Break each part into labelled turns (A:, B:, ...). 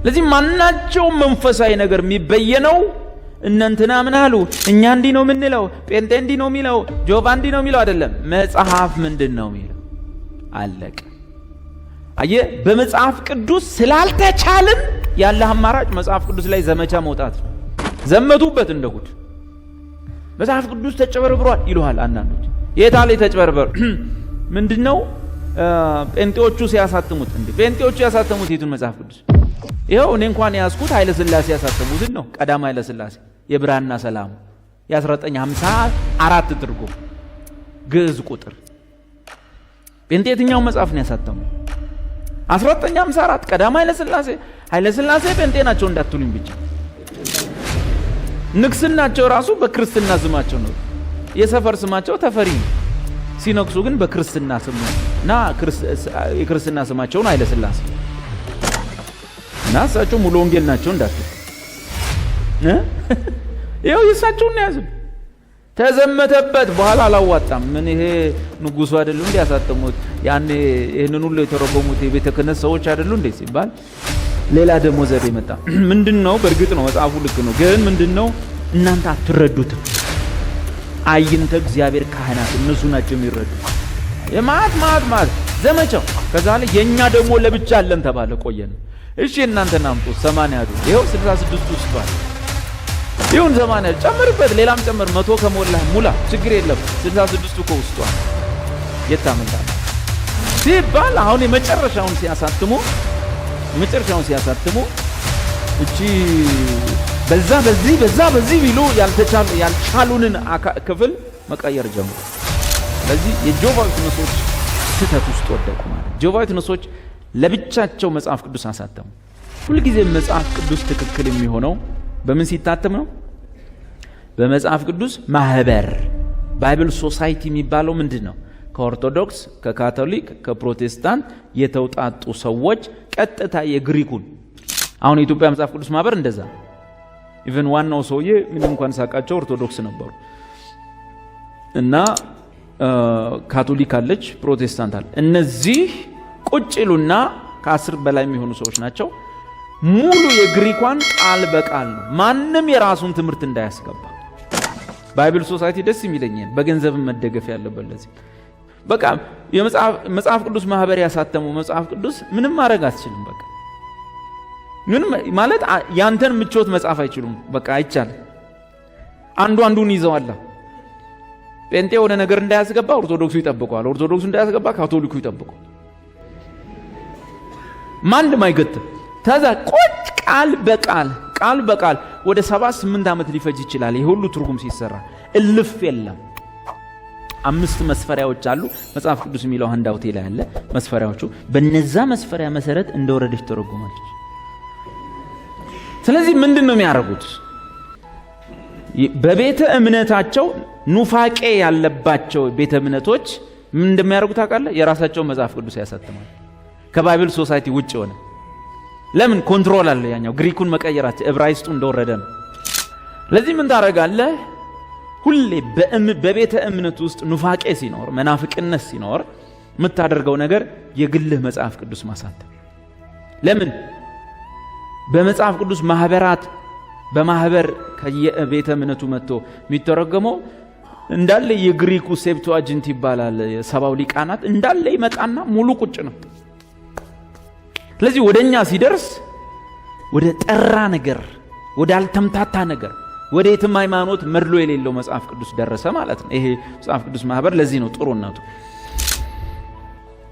A: ለዚህ ማናቸው መንፈሳዊ ነገር የሚበየነው እነንትና ምን አሉ እኛ እንዲህ ነው ምንለው ጴንጤ እንዲህ ነው የሚለው ጆቫ እንዲህ ነው የሚለው አይደለም። መጽሐፍ ምንድነው የሚለው አለቀ። አየ በመጽሐፍ ቅዱስ ስላልተቻለን ያለ አማራጭ መጽሐፍ ቅዱስ ላይ ዘመቻ መውጣት ነው። ዘመቱበት እንደ ጉድ መጽሐፍ ቅዱስ ተጨበርብሯል ይሉሃል አንዳንዶች። የታለ ተጨበርበር ምንድነው? ጴንጤዎቹ ሲያሳትሙት እንዴ ጴንጤዎቹ ያሳተሙት የቱን መጽሐፍ ቅዱስ? ይሄው እኔ እንኳን ያስኩት ኃይለ ሥላሴ ያሳተሙት ነው። ቀዳማዊ ኃይለ ሥላሴ የብራና ሰላም የ1954 ትርጉም ግዕዝ ቁጥር ጴንጤ የትኛው መጽሐፍ ነው ያሳተሙ? 1954 ቀዳማዊ ኃይለ ሥላሴ ጴንጤ ናቸው እንዳትሉኝ ብቻ። ንግስናቸው ራሱ በክርስትና ስማቸው ነው። የሰፈር ስማቸው ተፈሪ ነው። ሲነግሱ ግን በክርስትና ስም ነውና የክርስትና ስማቸው ኃይለ ሥላሴ እና እሳቸው ሙሉ ወንጌል ናቸው እንዳትሉ ይሄው የእሳቸውን ነው ያዙ። ተዘመተበት በኋላ አላዋጣም። ምን ይሄ ንጉሱ አይደሉ እንዴ ያሳተሙት? ያኔ ይሄንን ሁሉ የተረጎሙት የቤተ ክህነት ሰዎች አይደሉ እንዴ ሲባል ሌላ ደግሞ ዘዴ መጣ። ምንድነው? በእርግጥ ነው መጽሐፉ ልክ ነው፣ ግን ምንድነው እናንተ አትረዱትም። አይንተ እግዚአብሔር ካህናት እነሱ ናቸው የሚረዱ። የማት ዘመቻው ከዛ ላይ የኛ ደግሞ ለብቻ አለን ተባለ። ቆየን። እሺ እናንተና አምጡ 80 ያዱ ይሄው 66 ውስጧል። ይሁን 80 ጨምርበት፣ ሌላም ጨምር 100 ከሞላ ሙላ ችግር የለም። 66 እኮ ውስጧል። የታመንታል ሲባል አሁን የመጨረሻውን ሲያሳትሙ እቺ በዛ በዚህ ቢሉ ያልቻሉንን ክፍል መቀየር ጀምሩ። ስለዚህ የጆቫ ዊትነሶች ስህተት ውስጥ ወደቁ ማለት። ጆቫ ዊትነሶች ለብቻቸው መጽሐፍ ቅዱስ አሳተሙ። ሁልጊዜ መጽሐፍ ቅዱስ ትክክል የሚሆነው በምን ሲታተም ነው? በመጽሐፍ ቅዱስ ማህበር ባይብል ሶሳይቲ የሚባለው ምንድን ነው? ከኦርቶዶክስ፣ ከካቶሊክ፣ ከፕሮቴስታንት የተውጣጡ ሰዎች ቀጥታ የግሪኩን አሁን የኢትዮጵያ መጽሐፍ ቅዱስ ማህበር እንደዛ ኢቨን ዋናው ሰውዬ ምን እንኳን ሳቃቸው ኦርቶዶክስ ነበሩ እና ካቶሊክ አለች፣ ፕሮቴስታንት አለ። እነዚህ ቁጭ ይሉና ከ10 በላይ የሚሆኑ ሰዎች ናቸው። ሙሉ የግሪኳን ቃል በቃል ነው። ማንም የራሱን ትምህርት እንዳያስገባ። ባይብል ሶሳይቲ ደስ የሚለኝ በገንዘብ መደገፍ ያለበት ለዚህ በቃ የመጽሐፍ ቅዱስ ማህበር ያሳተመው መጽሐፍ ቅዱስ ምንም ማድረግ አትችልም። በቃ ምንም ማለት ያንተን ምቾት መጽሐፍ አይችሉም። በቃ አይቻልም። አንዱን ይዘዋል። ጴንጤ የሆነ ነገር እንዳያስገባ ኦርቶዶክሱ ይጠብቀዋል፣ ኦርቶዶክሱ እንዳያስገባ ካቶሊኩ ይጠብቀዋል። ማንም አይገትም። ታዛ ቁጭ ቃል በቃል ወደ 7-8 ዓመት ሊፈጅ ይችላል። ይሄ ሁሉ ትርጉም ሲሰራ እልፍ የለም። 5 መስፈሪያዎች አሉ። መጽሐፍ ቅዱስ የሚለው አንዳውቴ ላይ አለ መስፈሪያዎቹ። በነዛ መስፈሪያ መሰረት እንደወረደች ተረጉማለች። ስለዚህ ምንድነው የሚያደርጉት? በቤተ እምነታቸው ኑፋቄ ያለባቸው ቤተ እምነቶች ምን እንደሚያደርጉ ታውቃለህ? የራሳቸው መጽሐፍ ቅዱስ ያሳትማሉ ከባይብል ሶሳይቲ ውጭ ሆነ። ለምን? ኮንትሮል አለ። ያኛው ግሪኩን መቀየራቸው ዕብራይስጡ እንደወረደ ነው። ለዚህ ምን ታደርጋለህ? ሁሌ በቤተ እምነት ውስጥ ኑፋቄ ሲኖር፣ መናፍቅነት ሲኖር የምታደርገው ነገር የግልህ መጽሐፍ ቅዱስ ማሳተም። ለምን? በመጽሐፍ ቅዱስ ማህበራት በማህበር ከየቤተ እምነቱ መጥቶ የሚተረጎመው እንዳለ የግሪኩ ሴፕቱአጂንት ይባላል። የሰባው ሊቃናት እንዳለ ይመጣና ሙሉ ቁጭ ነው። ስለዚህ ወደኛ ሲደርስ ወደ ጠራ ነገር፣ ወደ አልተምታታ ነገር፣ ወደ የትም ሃይማኖት መድሎ የሌለው መጽሐፍ ቅዱስ ደረሰ ማለት ነው። ይሄ መጽሐፍ ቅዱስ ማህበር ለዚህ ነው ጥሩነቱ።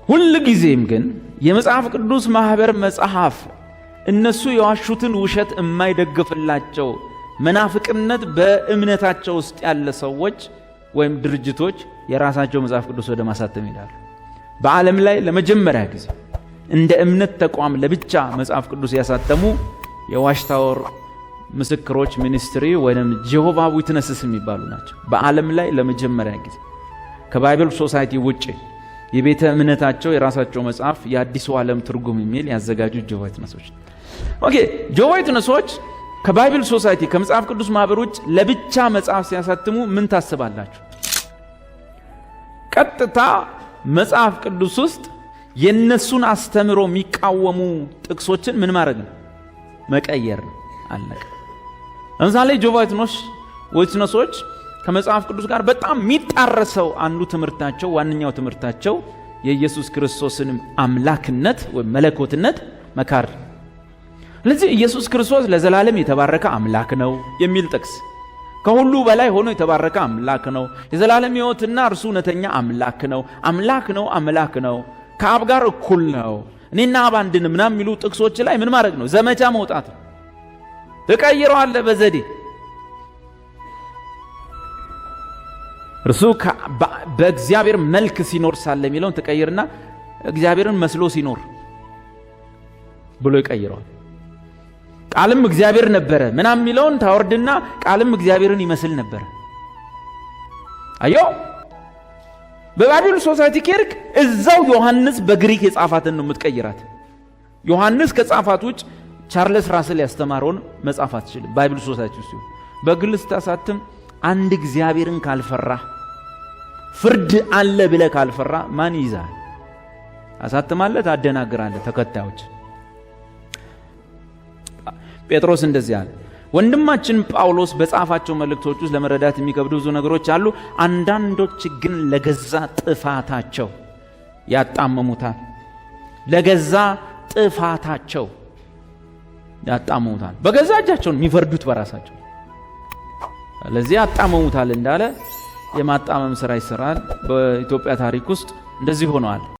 A: ሁሉ ጊዜም ግን የመጽሐፍ ቅዱስ ማህበር መጽሐፍ እነሱ የዋሹትን ውሸት የማይደግፍላቸው መናፍቅነት በእምነታቸው ውስጥ ያለ ሰዎች ወይም ድርጅቶች የራሳቸው መጽሐፍ ቅዱስ ወደ ማሳተም ይላሉ። በዓለም ላይ ለመጀመሪያ ጊዜ እንደ እምነት ተቋም ለብቻ መጽሐፍ ቅዱስ ያሳተሙ የዋሽታወር ምስክሮች ሚኒስትሪ ወይም ጄሆቫ ዊትነስስ የሚባሉ ናቸው። በዓለም ላይ ለመጀመሪያ ጊዜ ከባይብል ሶሳይቲ ውጪ የቤተ እምነታቸው የራሳቸው መጽሐፍ የአዲሱ ዓለም ትርጉም የሚል ያዘጋጁ ጄሆቫ ዊትነሶች። ኦኬ፣ ጄሆቫ ዊትነሶች ከባይብል ሶሳይቲ ከመጽሐፍ ቅዱስ ማህበር ውጭ ለብቻ መጽሐፍ ሲያሳትሙ ምን ታስባላችሁ? ቀጥታ መጽሐፍ ቅዱስ ውስጥ የነሱን አስተምሮ የሚቃወሙ ጥቅሶችን ምን ማድረግ ነው? መቀየር ነው። አለቀ። ለምሳሌ ጆቫ ዊትነሶች ከመጽሐፍ ቅዱስ ጋር በጣም የሚጣረሰው አንዱ ትምህርታቸው ዋነኛው ትምህርታቸው የኢየሱስ ክርስቶስን አምላክነት ወይም መለኮትነት መካር። ስለዚህ ኢየሱስ ክርስቶስ ለዘላለም የተባረከ አምላክ ነው የሚል ጥቅስ፣ ከሁሉ በላይ ሆኖ የተባረከ አምላክ ነው፣ የዘላለም ሕይወትና እርሱ እውነተኛ አምላክ ነው፣ አምላክ ነው፣ ከአብ ጋር እኩል ነው፣ እኔና አብ አንድ ነን ምናምን የሚሉ ጥቅሶች ላይ ምን ማድረግ ነው? ዘመቻ መውጣት ነው። ትቀይረዋለህ በዘዴ። እርሱ በእግዚአብሔር መልክ ሲኖር ሳለ የሚለውን ትቀይርና እግዚአብሔርን መስሎ ሲኖር ብሎ ይቀይረዋል። ቃልም እግዚአብሔር ነበረ ምናምን የሚለውን ታወርድና ቃልም እግዚአብሔርን ይመስል ነበረ። አዮ በባቢሎን ሶሳይቲ ኬርክ እዛው ዮሐንስ በግሪክ የጻፋትን ነው የምትቀይራት። ዮሐንስ ከጻፋት ውጭ ቻርልስ ራስል ያስተማረውን መጻፍ አትችልም። ባይብል ሶሳይቲ ውስጥ በግል ስታሳትም አንድ እግዚአብሔርን ካልፈራ ፍርድ አለ ብለ ካልፈራ ማን ይዛል? አሳትማለህ፣ ታደናግራለህ ተከታዮች። ጴጥሮስ እንደዚህ አለ። ወንድማችን ጳውሎስ በጻፋቸው መልእክቶች ውስጥ ለመረዳት የሚከብዱ ብዙ ነገሮች አሉ። አንዳንዶች ግን ለገዛ ጥፋታቸው ያጣመሙታል። ለገዛ ጥፋታቸው ያጣመሙታል። በገዛ እጃቸው የሚፈርዱት በራሳቸው። ለዚህ ያጣመሙታል እንዳለ የማጣመም ስራ ይሰራል። በኢትዮጵያ ታሪክ ውስጥ እንደዚህ ሆነዋል።